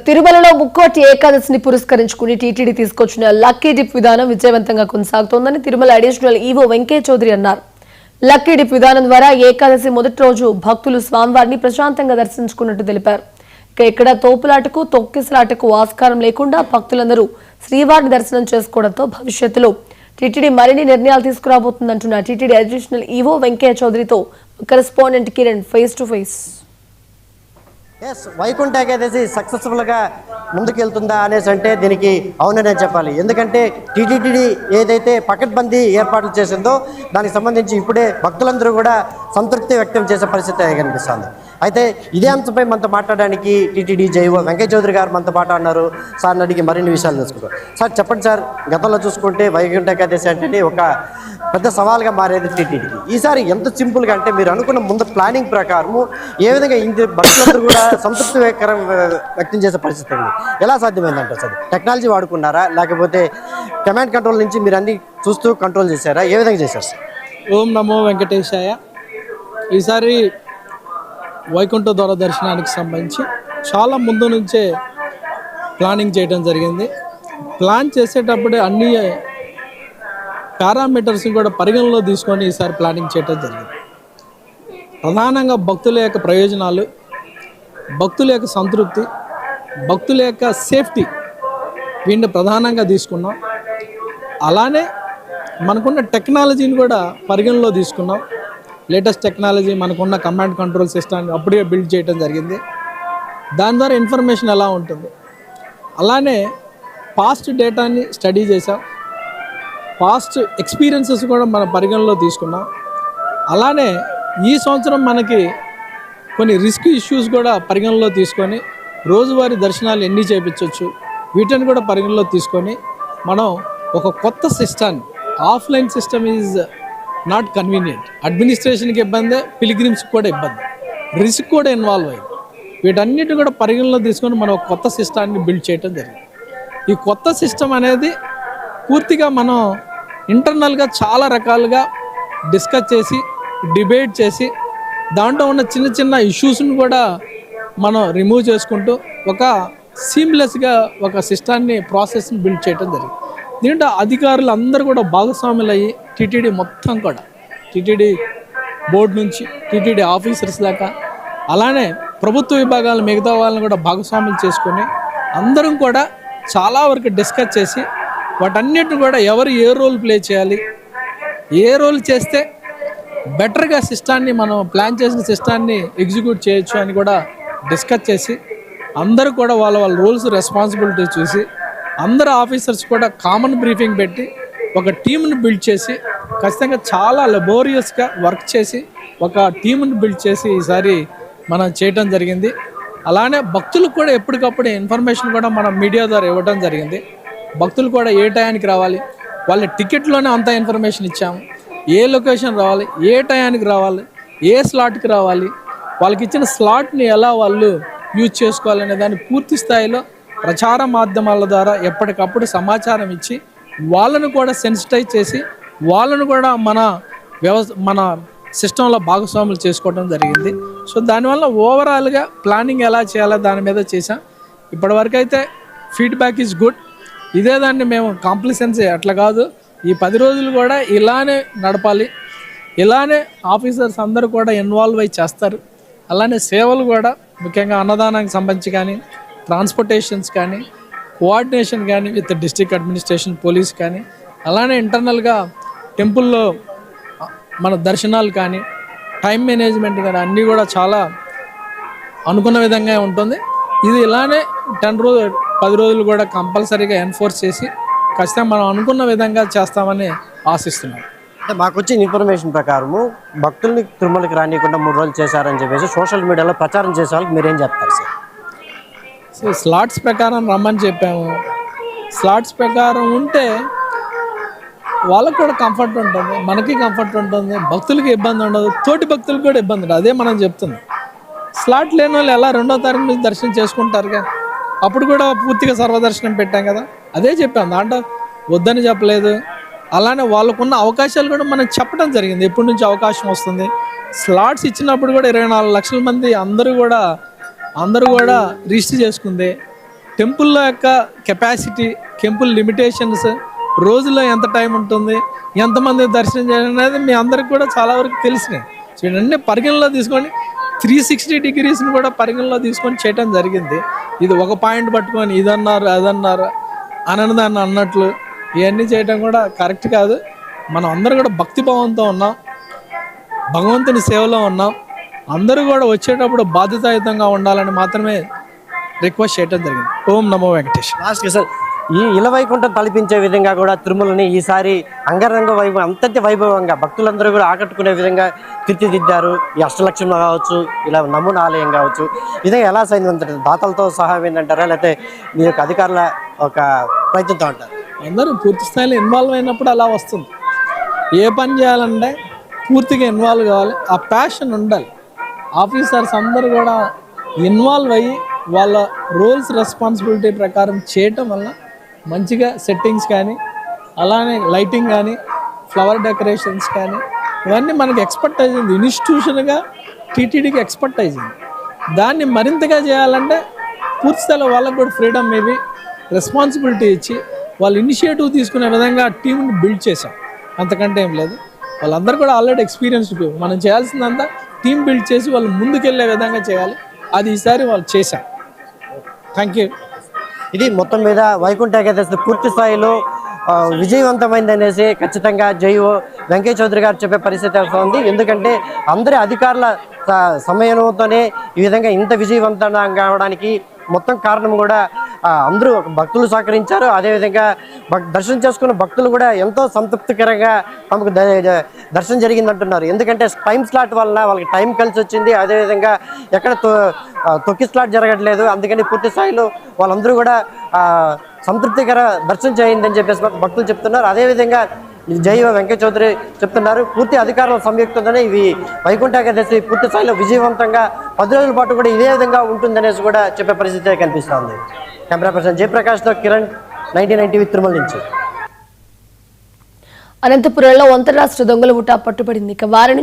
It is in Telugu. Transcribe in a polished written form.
తిరుమలలో ముక్కోటి ఏకాదశిని పురస్కరించుకుని టీటీడీ తీసుకొచ్చిన లక్కీ డిప్ విధానం విజయవంతంగా కొనసాగుతోందని తిరుమల అడిషనల్ ఈవో వెంకయ్య చౌదరి అన్నారు. లక్కీ డిప్ విధానం ద్వారా ఏకాదశి మొదటి రోజు భక్తులు స్వామివారిని ప్రశాంతంగా దర్శించుకున్నట్టు తెలిపారు. ఎక్కడ తోపులాటకు తొక్కిసలాటకు ఆస్కారం లేకుండా భక్తులందరూ శ్రీవారిని దర్శనం చేసుకోవడంతో భవిష్యత్తులో టీటీడీ మరిన్ని నిర్ణయాలు తీసుకురాబోతుందంటున్న టీటీడీ అడిషనల్ ఈవో వెంకయ్య చౌదరితో correspondent Kiran face to face. Vaikuntha Ekadashi సక్సెస్ఫుల్గా ముందుకెళ్తుందా అనేసి అంటే దీనికి అవుననే చెప్పాలి. ఎందుకంటే టీటీడీ ఏదైతే పకడ్బందీ ఏర్పాట్లు చేసిందో దానికి సంబంధించి ఇప్పుడే భక్తులందరూ కూడా సంతృప్తి వ్యక్తం చేసే పరిస్థితి కనిపిస్తుంది. అయితే ఇదే అంశంపై మనతో మాట్లాడడానికి టీటీడీ జేఈఓ వెంకయ్య చౌదరి గారు మనతో మాట్లాడినారు. సార్ని అడిగి మరిన్ని విషయాలు తెలుసుకుంటాం. సార్ చెప్పండి సార్, గతంలో చూసుకుంటే వైకుంఠ ఏకాదశి అంటే ఒక పెద్ద సవాల్గా మారేది టీటీడీకి. ఈసారి ఎంత సింపుల్గా అంటే మీరు అనుకున్న ముందు ప్లానింగ్ ప్రకారము ఏ విధంగా ఇంత భక్తులందరూ కూడా సంతృప్తి వ్యక్తం చేసే పరిస్థితి ఉంది. ఎలా సాధ్యమైందంటే సార్ టెక్నాలజీ వాడుకున్నారా, లేకపోతే కమాండ్ కంట్రోల్ నుంచి మీరు అన్ని చూస్తూ కంట్రోల్ చేశారా, ఏ విధంగా చేశారు సార్? ఓం నమో వెంకటేశాయ. ఈసారి వైకుంఠ ద్వార దర్శనానికి సంబంధించి చాలా ముందు నుంచే ప్లానింగ్ చేయడం జరిగింది. ప్లాన్ చేసేటప్పుడే అన్ని పారామీటర్స్ని కూడా పరిగణలో తీసుకొని ఈసారి ప్లానింగ్ చేయడం జరిగింది. ప్రధానంగా భక్తుల యొక్క ప్రయోజనాలు, భక్తుల యొక్క సంతృప్తి, భక్తుల యొక్క సేఫ్టీ వీటిని ప్రధానంగా తీసుకున్నాం. అలానే మనకున్న టెక్నాలజీని కూడా పరిగణలో తీసుకున్నాం. లేటెస్ట్ టెక్నాలజీ మనకున్న కమాండ్ కంట్రోల్ సిస్టమ్ని అప్పుడే బిల్డ్ చేయడం జరిగింది. దాని ద్వారా ఇన్ఫర్మేషన్ ఎలా ఉంటుంది, అలానే పాస్ట్ డేటాని స్టడీ చేసాం, పాస్ట్ ఎక్స్పీరియన్సెస్ కూడా మన పరిగణలో తీసుకున్నాం. అలానే ఈ సంవత్సరం మనకి కొన్ని రిస్క్ ఇష్యూస్ కూడా పరిగణలో తీసుకొని రోజువారీ దర్శనాలు ఎన్ని చేయించవచ్చు వీటిని కూడా పరిగణలో తీసుకొని మనం ఒక కొత్త system, offline system is not convenient, అడ్మినిస్ట్రేషన్కి ఇబ్బంది, పిలిగ్రిమ్స్కి కూడా ఇబ్బంది, రిస్క్ కూడా ఇన్వాల్వ్ అయ్యింది. వీటన్నిటి కూడా పరిగణలో తీసుకొని మనం ఒక కొత్త సిస్టాన్ని బిల్డ్ చేయడం జరిగింది. ఈ కొత్త సిస్టమ్ అనేది పూర్తిగా మనం ఇంటర్నల్గా చాలా రకాలుగా డిస్కస్ చేసి డిబేట్ చేసి దాంట్లో ఉన్న చిన్న చిన్న ఇష్యూస్ని కూడా మనం రిమూవ్ చేసుకుంటూ ఒక సీమ్లెస్గా ఒక సిస్టాన్ని ప్రాసెస్ని బిల్డ్ చేయడం జరిగింది. దీంట్లో అధికారులు అందరూ కూడా భాగస్వాములు అయ్యి టీటీడీ మొత్తం కూడా టీటీడీ బోర్డు నుంచి టీటీడీ ఆఫీసర్స్ దాకా అలానే ప్రభుత్వ విభాగాల మిగతా వాళ్ళని కూడా భాగస్వాములు చేసుకొని అందరం కూడా చాలా వరకు డిస్కస్ చేసి వాటన్నిటిని కూడా ఎవరు ఏ రోల్ ప్లే చేయాలి, ఏ రోల్ చేస్తే బెటర్గా సిస్టాన్ని మనం ప్లాన్ చేసిన సిస్టాన్ని ఎగ్జిక్యూట్ చేయొచ్చు అని కూడా డిస్కస్ చేసి అందరూ కూడా వాళ్ళ రోల్స్ రెస్పాన్సిబిలిటీ చూసి అందరు ఆఫీసర్స్ కూడా కామన్ బ్రీఫింగ్ పెట్టి ఒక టీంని బిల్డ్ చేసి ఖచ్చితంగా చాలా లబోరియస్గా వర్క్ చేసి ఒక టీంని బిల్డ్ చేసి ఈసారి మనం చేయటం జరిగింది. అలానే భక్తులకు కూడా ఎప్పటికప్పుడు ఇన్ఫర్మేషన్ కూడా మనం మీడియా ద్వారా ఇవ్వడం జరిగింది. భక్తులు కూడా ఏ టయానికి రావాలి, వాళ్ళ టికెట్లోనే అంత ఇన్ఫర్మేషన్ ఇచ్చాము. ఏ లొకేషన్ రావాలి, ఏ టయానికి రావాలి, ఏ స్లాట్కి రావాలి, వాళ్ళకి ఇచ్చిన స్లాట్ని ఎలా వాళ్ళు యూజ్ చేసుకోవాలనే దాన్ని పూర్తి స్థాయిలో ప్రచార మాధ్యమాల ద్వారా ఎప్పటికప్పుడు సమాచారం ఇచ్చి వాళ్ళను కూడా సెన్సిటైజ్ చేసి వాళ్ళను కూడా మన సిస్టంలో భాగస్వాములు చేసుకోవడం జరిగింది. సో దానివల్ల ఓవరాల్గా ప్లానింగ్ ఎలా చేయాలో దాని మీద చేసాం. ఇప్పటివరకు అయితే ఫీడ్బ్యాక్ ఈజ్ గుడ్. ఇదే దాన్ని మేము కాంప్లిసెన్సీ అట్లా కాదు, ఈ 10 రోజులు కూడా ఇలానే నడపాలి, ఇలానే ఆఫీసర్స్ అందరూ కూడా ఇన్వాల్వ్ అయ్యి చేస్తారు. అలానే సేవలు కూడా ముఖ్యంగా అన్నదానానికి సంబంధించి కానీ, ట్రాన్స్పోర్టేషన్స్ కానీ, కోఆర్డినేషన్ కానీ విత్ డిస్ట్రిక్ట్ అడ్మినిస్ట్రేషన్, పోలీస్ కానీ, అలానే ఇంటర్నల్గా టెంపుల్లో మన దర్శనాలు కానీ, టైం మేనేజ్మెంట్ కానీ అన్నీ కూడా చాలా అనుకున్న విధంగా ఉంటుంది. ఇది ఇలానే 10 రోజులు కూడా కంపల్సరీగా ఎన్ఫోర్స్ చేసి ఖచ్చితంగా మనం అనుకున్న విధంగా చేస్తామని ఆశిస్తున్నాం. అంటే మాకు వచ్చిన ఇన్ఫర్మేషన్ ప్రకారము భక్తుల్ని తిరుమలకి రానియకుండా 3 రోజులు చేశారని చెప్పేసి సోషల్ మీడియాలో ప్రచారం చేసే వాళ్ళకి మీరేం చెప్తారు సార్? సో స్లాట్స్ ప్రకారం రమ్మని చెప్పాము. స్లాట్స్ ప్రకారం ఉంటే వాళ్ళకు కూడా కంఫర్ట్ ఉంటుంది, మనకి కంఫర్ట్ ఉంటుంది, భక్తులకి ఇబ్బంది ఉండదు, తోటి భక్తులకు కూడా ఇబ్బంది ఉండదు. అదే మనం చెప్తున్నాం. స్లాట్ లేని వాళ్ళు ఎలా 2వ తారీఖు నుంచి దర్శనం చేసుకుంటారుగా, అప్పుడు కూడా పూర్తిగా సర్వదర్శనం పెట్టాం కదా, అదే చెప్పాం. దాంట్లో వద్దని చెప్పలేదు. అలానే వాళ్ళకున్న అవకాశాలు కూడా మనం చెప్పడం జరిగింది, ఎప్పటి నుంచి అవకాశం వస్తుంది. స్లాట్స్ ఇచ్చినప్పుడు కూడా 24 లక్షల మంది అందరూ కూడా రిజిస్టర్ చేసుకుంది. టెంపుల్లో యొక్క కెపాసిటీ, టెంపుల్ లిమిటేషన్స్, రోజులో ఎంత టైం ఉంటుంది, ఎంతమంది దర్శనం చేయాలి అనేది మీ అందరికి కూడా చాలా వరకు తెలిసినాయి. సో ఇవన్నీ పరిగణలో తీసుకొని 360 డిగ్రీస్ని కూడా పరిగణలో తీసుకొని చేయటం జరిగింది. ఇది ఒక పాయింట్ పట్టుకొని ఇదన్నారు అదన్నారు అనదాన్ని అన్నట్లు ఇవన్నీ చేయటం కూడా కరెక్ట్ కాదు. మనం అందరూ కూడా భక్తిభావంతో ఉన్నాం, భగవంతుని సేవలో ఉన్నాం. అందరూ కూడా వచ్చేటప్పుడు బాధ్యతాయుతంగా ఉండాలని మాత్రమే రిక్వెస్ట్ చేయడం జరిగింది. ఓం నమో వెంకటేష్. లాస్ట్కి సార్, ఈ ఇలవైకుంఠం తలపించే విధంగా కూడా తిరుమలని ఈసారి అంగరంగ వైభవం, అంతటి వైభవంగా భక్తులందరూ కూడా ఆకట్టుకునే విధంగా తీర్చిదిద్దారు. ఈ అష్టలక్ష్మి కావచ్చు, ఇలా నమూనా ఆలయం కావచ్చు, ఇదే ఎలా సాధ్యమంటారు? దాతలతో సహా ఏంటంటారా, లేకపోతే మీ యొక్క అధికారుల ఒక ప్రయత్నంతో అంటారు? అందరూ పూర్తి స్థాయిలో ఇన్వాల్వ్ అయినప్పుడు అలా వస్తుంది. ఏ పని చేయాలంటే పూర్తిగా ఇన్వాల్వ్ కావాలి, ఆ ప్యాషన్ ఉండాలి. ఆఫీసర్స్ అందరూ కూడా ఇన్వాల్వ్ అయ్యి వాళ్ళ రోల్స్ రెస్పాన్సిబిలిటీ ప్రకారం చేయటం వల్ల మంచిగా సెట్టింగ్స్ కానీ, అలానే లైటింగ్ కానీ, ఫ్లవర్ డెకరేషన్స్ కానీ, ఇవన్నీ మనకి ఎక్స్పర్టైజ్ ఉంది. ఇన్స్టిట్యూషన్గా టీటీడీకి ఎక్స్పర్టైజ్ ఉంది. దాన్ని మరింతగా చేయాలంటే పూర్తి స్థాయిలో వాళ్ళకు కూడా ఫ్రీడమ్ ఇవి, రెస్పాన్సిబిలిటీ ఇచ్చి వాళ్ళు ఇనిషియేటివ్ తీసుకునే విధంగా టీంని బిల్డ్ చేశాం. అంతకంటే ఏం లేదు. వాళ్ళందరూ కూడా ఆల్రెడీ ఎక్స్పీరియన్స్ పీపుల్. మనం చేయాల్సిందంతా టీం బిల్డ్ చేసి వాళ్ళు ముందుకెళ్ళే విధంగా చేయాలి. అది ఈసారి వాళ్ళు చేశాం. Thank you. ఇది మొత్తం మీద వైకుంఠ ఏకాదశి పూర్తి స్థాయిలో విజయవంతమైంది అనేసి ఖచ్చితంగా జైఓ వెంకయ్య చౌదరి గారు చెప్పే పరిస్థితి వస్తుంది. ఎందుకంటే అందరి అధికారుల సమయంతోనే ఈ విధంగా ఇంత విజయవంతంగా కావడానికి మొత్తం కారణం కూడా అందరూ భక్తులు సహకరించారు. అదేవిధంగా దర్శనం చేసుకున్న భక్తులు కూడా ఎంతో సంతృప్తికరంగా తమకు దర్శనం జరిగిందంటున్నారు. ఎందుకంటే టైం స్లాట్ వలన వాళ్ళకి టైం కలిసి వచ్చింది. అదేవిధంగా ఎక్కడ తొక్కి స్లాట్ జరగట్లేదు. అందుకని పూర్తి స్థాయిలో వాళ్ళందరూ కూడా సంతృప్తికర దర్శనం చేయిందని చెప్పేసి భక్తులు చెప్తున్నారు. అదేవిధంగా జైవ వెంకయ్య చౌదరి చెప్తున్నారు, పూర్తి అధికారుల సంయుక్తంగానే ఇవి వైకుంఠ ఏకాదశి పూర్తి స్థాయిలో విజయవంతంగా 10 రోజుల పాటు కూడా ఇదే విధంగా ఉంటుందనేసి కూడా చెప్పే పరిస్థితి కనిపిస్తోంది. కెమెరా పర్సన్ జయప్రకాష్తో కిరణ్, 99 టీవీ తిరుమల నుంచి. అనంతపురంలో అంతర్రాష్ట్ర దొంగల ముఠా పట్టుబడింది. ఇక వారి